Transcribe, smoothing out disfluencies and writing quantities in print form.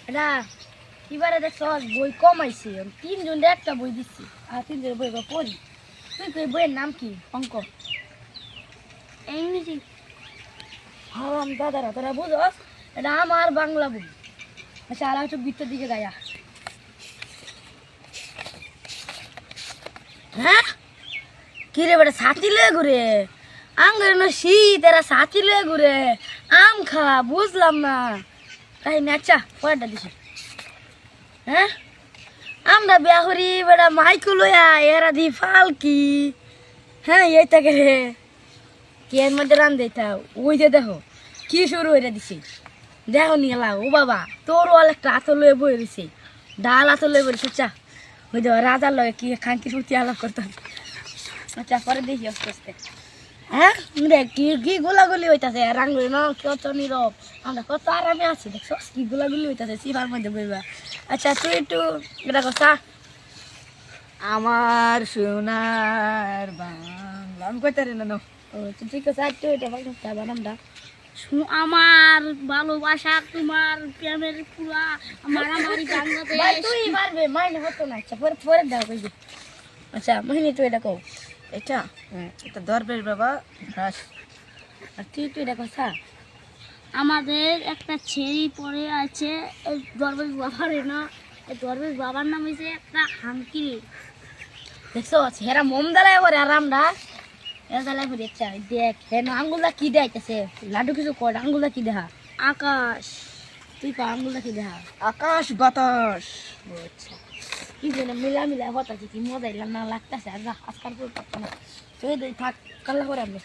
এটা এবারে দেখছ বই কমাইছে তিনজন একটা বই দিচ্ছি আর তিনজন বই পড়ি তুই কই বইয়ের নাম কি অঙ্ক ইংরেজি হারাম দাদারা তোরা বুঝস এটা আমার বাংলা বই আচ্ছা আর একটু বৃত্তের দিকে গায়া হ্যাঁ কি রে বেটা ছাতি লয়ে ঘুরে আঙ্গের না শীত এরা ছাতি লয়ে ঘুরে আম খা বুঝলাম না তাই না আচ্ছা পরেরটা দিছি হ্যাঁ আমরা বিয়া করি বেটা মাইকু লইয়া এরা দি ফালকি হ্যাঁ এইটাকে রে কি এর মধ্যে রান দিতা ওই যে দেখো কি শুরু হয়ে দিছি দেখো নিয়ে লাও ও বাবা তোর ওয়াল একটা আতো লয়ে বই রয়েছে ডাল আতো লয়ে বলেছে চা ওই যে রাজার লয়ে কি খাঙ্কি ফুটি আলাপ করতাম আচ্ছা পরে দেখি আস্তে আস্তে হ্যাঁ রে কি কি গোলাগুলি হইতাছে রাঙ্গুলি ন কত নীরব আমরা কত আরামে আছি দেখছো কি গোলাগুলি হইতাছে সিফার মধ্যে বইবা আচ্ছা তুই একটু এটা কথা আমার সোনার বাংলা আমি কইতে রে না ও ঠিক আছে একটু এটা বাংলা বানামটা আমার ভালোবাসা তোমার প্রেমের পুরা মারামারি বাংলাদেশ ভাই তুই মারবে মাইনে হতো না আচ্ছা পরে পরে দাও কই আচ্ছা মহিনী তুই এটা কও এটা এটা দরবেশ বাবা ঘাস আর তুই তুই এটা কথা আমাদের একটা ছেড়ি পড়ে আছে এই দরবেশ বাবার না এই দরবেশ বাবার নাম হয়েছে একটা হাঙ্কি দেখছো হেরা মোম দালায় করে আরামটা এরা দালায় করে আচ্ছা দেখ হেন আঙ্গুলটা কি দেখাইতেছে লাডু কিছু কর আঙ্গুলটা কি দেখা আকাশ তুই পা আঙ্গুলটা কি দেখা আকাশ বাতাস আচ্ছা কি যেন মিলা মিলা হতাছে কি মজা না লাগতেছে আর আজকাল করে পারতো না তুই থাক কাল্লা করে আমরা